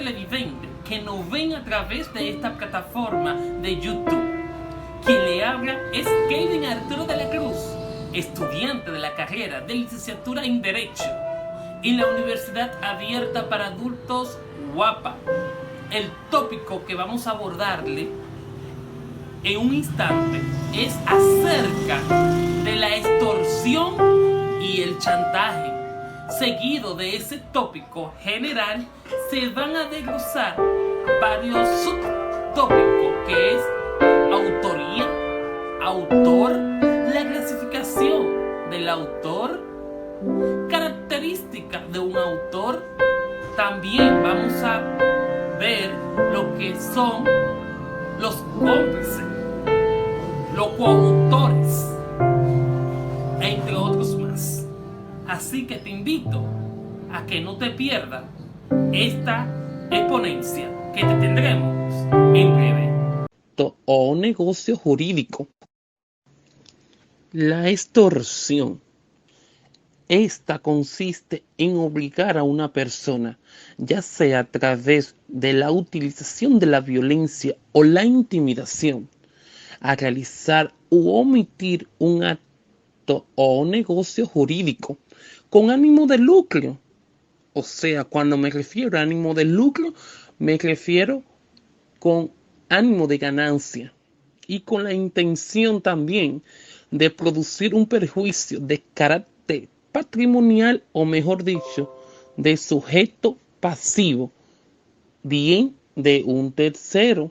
televidente que nos ven a través de esta plataforma de YouTube. Quien le habla es Kevin Arturo de la Cruz, estudiante de la carrera de licenciatura en Derecho en la Universidad Abierta para Adultos UAPA. El tópico que vamos a abordarle en un instante es acerca de la extorsión y el chantaje. Seguido de ese tópico general, se van a desglosar varios subtópicos, que es autoría, autor, la clasificación del autor, características de un autor. También vamos a ver lo que son los cómplices, los coautores, entre otros más. Así que te invito a que no te pierdas esta exponencia que te tendremos en breve. O un negocio jurídico. La extorsión. Esta consiste en obligar a una persona, ya sea a través de la utilización de la violencia o la intimidación, a realizar u omitir un acto o un negocio jurídico con ánimo de lucro. O sea, cuando me refiero a ánimo de lucro, me refiero con ánimo de ganancia y con la intención también de producir un perjuicio de carácter patrimonial, o mejor dicho, de sujeto pasivo, bien de un tercero.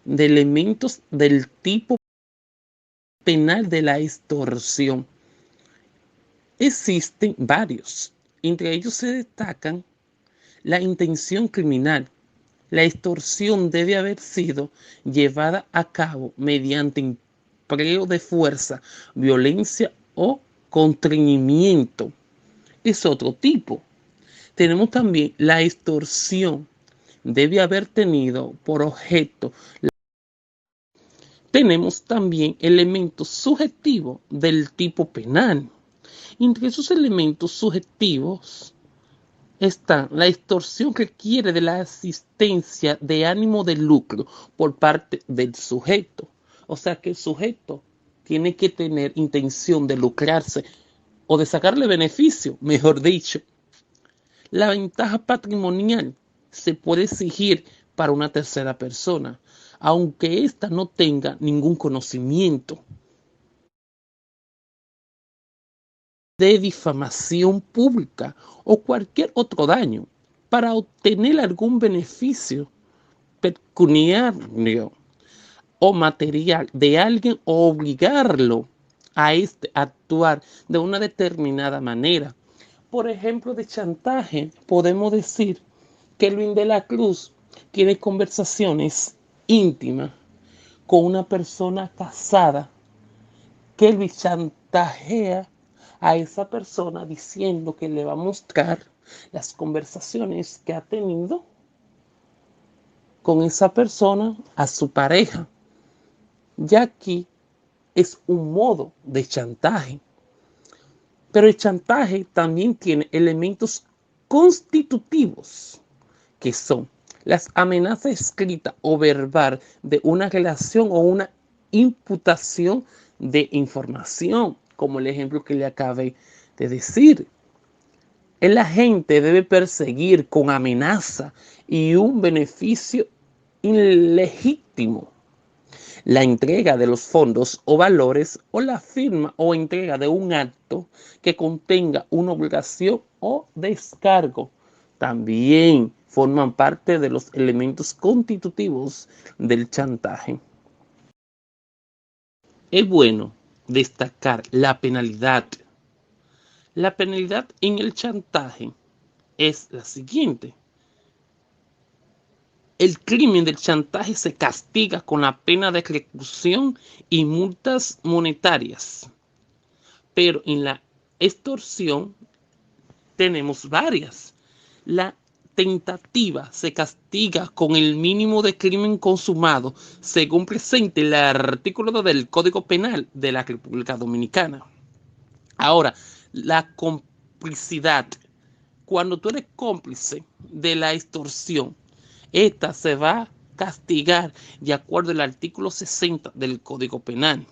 De elementos del tipo penal de la extorsión. Existen varios. Entre ellos se destacan la intención criminal. La extorsión debe haber sido llevada a cabo mediante empleo de fuerza, violencia o constreñimiento. Es otro tipo. Tenemos también la extorsión. Debe haber tenido por objeto. Tenemos también elementos subjetivos del tipo penal. Entre esos elementos subjetivos está la extorsión, que requiere de la asistencia de ánimo de lucro por parte del sujeto. O sea que el sujeto tiene que tener intención de lucrarse o de sacarle beneficio, mejor dicho. La ventaja patrimonial se puede exigir para una tercera persona, aunque ésta no tenga ningún conocimiento. De difamación pública o cualquier otro daño para obtener algún beneficio pecuniario o material de alguien, o obligarlo a actuar de una determinada manera. Por ejemplo, de chantaje, podemos decir que Luis de la Cruz tiene conversaciones íntimas con una persona casada, que Luis chantajea a esa persona diciendo que le va a mostrar las conversaciones que ha tenido con esa persona a su pareja. Ya aquí es un modo de chantaje. Pero el chantaje también tiene elementos constitutivos, que son las amenazas escrita o verbal de una relación o una imputación de información, como el ejemplo que le acabé de decir. El agente debe perseguir con amenaza y un beneficio ilegítimo la entrega de los fondos o valores, o la firma o entrega de un acto que contenga una obligación o descargo. También forman parte de los elementos constitutivos del chantaje. Es bueno destacar la penalidad. La penalidad en el chantaje es la siguiente. El crimen del chantaje se castiga con la pena de reclusión y multas monetarias. Pero en la extorsión tenemos varias. La tentativa se castiga con el mínimo de crimen consumado, según presente el artículo 2 del Código Penal de la República Dominicana. Ahora, la complicidad. Cuando tú eres cómplice de la extorsión, esta se va a castigar de acuerdo al artículo 60 del Código Penal.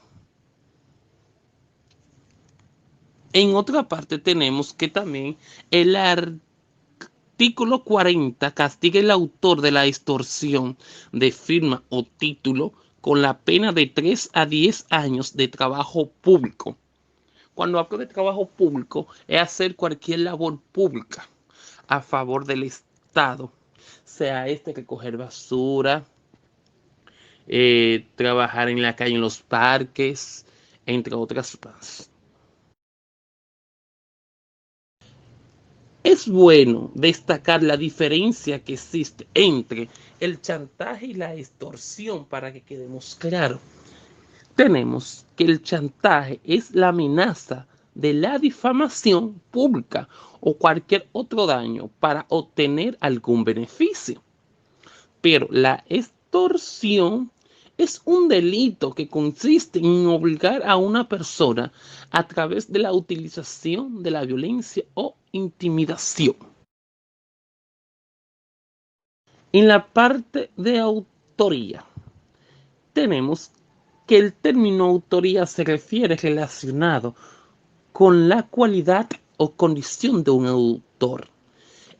En otra parte tenemos que también el artículo 40 castiga al autor de la extorsión de firma o título con la pena de 3 a 10 años de trabajo público. Cuando hablo de trabajo público, es hacer cualquier labor pública a favor del Estado, sea recoger basura, trabajar en la calle, en los parques, entre otras más. Es bueno destacar la diferencia que existe entre el chantaje y la extorsión para que quedemos claros. Tenemos que el chantaje es la amenaza de la difamación pública o cualquier otro daño para obtener algún beneficio. Pero la extorsión es un delito que consiste en obligar a una persona a través de la utilización de la violencia o intimidación. En la parte de autoría, tenemos que el término autoría se refiere relacionado con la cualidad o condición de un autor,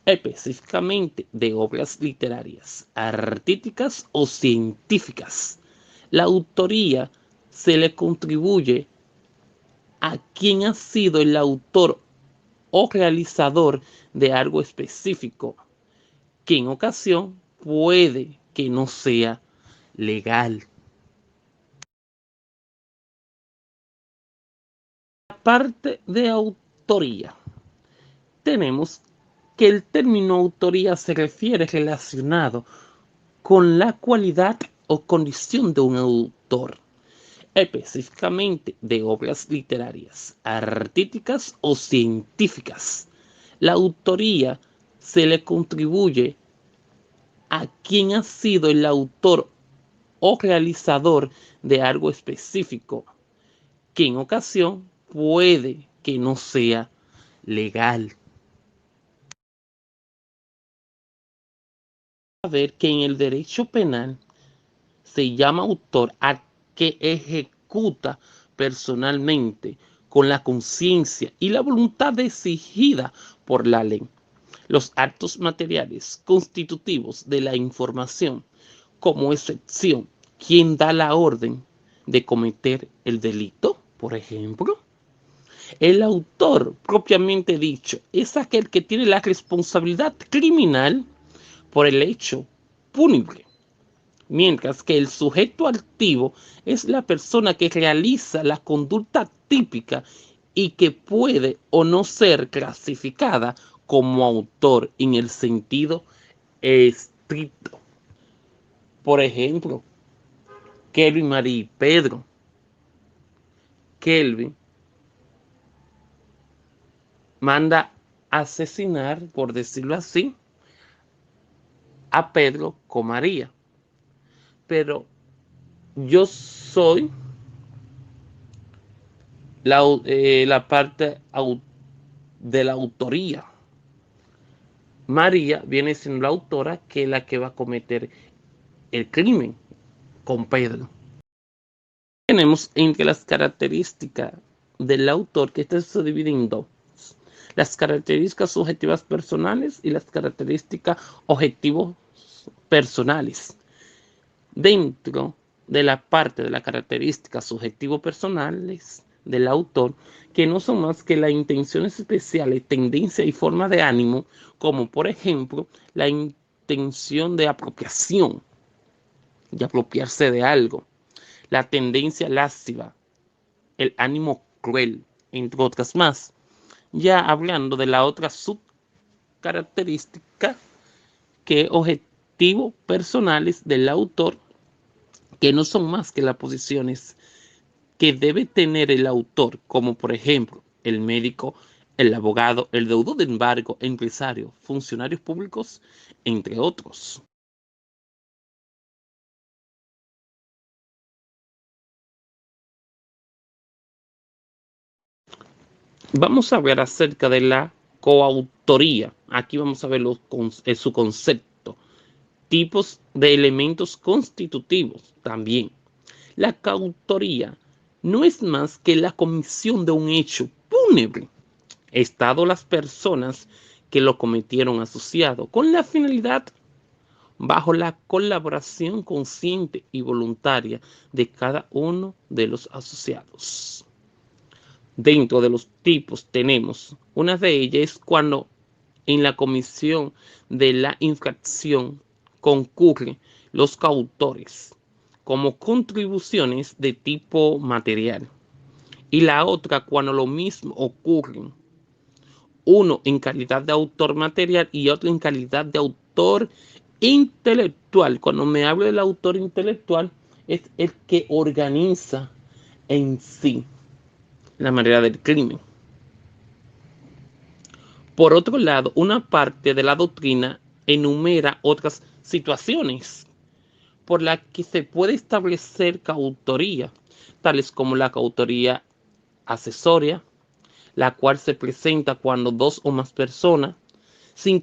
específicamente de obras literarias, artísticas o científicas. La autoría se le contribuye a quien ha sido el autor o realizador de algo específico, que en ocasión puede que no sea legal. La parte de autoría, tenemos que el término autoría se refiere relacionado con la cualidad o condición de un autor, específicamente de obras literarias, artísticas o científicas. La autoría se le contribuye a quien ha sido el autor o realizador de algo específico, que en ocasión puede que no sea legal. A ver que en el derecho penal se llama autor a que ejecuta personalmente con la conciencia y la voluntad exigida por la ley los actos materiales constitutivos de la información, como excepción, quien da la orden de cometer el delito, por ejemplo. El autor, propiamente dicho, es aquel que tiene la responsabilidad criminal por el hecho punible, mientras que el sujeto activo es la persona que realiza la conducta típica y que puede o no ser clasificada como autor en el sentido estricto. Por ejemplo, Kelvin, María y Pedro. Kelvin manda asesinar, por decirlo así, a Pedro con María. Pero yo soy la parte de la autoría. María viene siendo la autora, que es la que va a cometer el crimen con Pedro. Tenemos entre las características del autor, que esto se divide en dos: las características subjetivas personales y las características objetivos personales. Dentro de la parte de las características subjetivos personales del autor, que no son más que las intenciones especiales, tendencia y forma de ánimo, como por ejemplo la intención de apropiación, de apropiarse de algo, la tendencia lasciva, el ánimo cruel, entre otras más. Ya hablando de la otra subcaracterística, que es objetivos personales del autor, que no son más que las posiciones que debe tener el autor, como por ejemplo el médico, el abogado, el deudor de embargo, empresario, funcionarios públicos, entre otros. Vamos a ver acerca de la coautoría. Aquí vamos a ver su concepto. Tipos de elementos constitutivos también. La coautoría no es más que la comisión de un hecho púnible, estado las personas que lo cometieron asociado con la finalidad bajo la colaboración consciente y voluntaria de cada uno de los asociados. Dentro de los tipos tenemos, una de ellas es cuando en la comisión de la infracción concurren los coautores como contribuciones de tipo material. Y la otra cuando lo mismo ocurre, uno en calidad de autor material y otro en calidad de autor intelectual. Cuando me hablo del autor intelectual, es el que organiza en sí la manera del crimen. Por otro lado, una parte de la doctrina enumera otras situaciones por las que se puede establecer coautoría, tales como la coautoría accesoria, la cual se presenta cuando dos o más personas, sin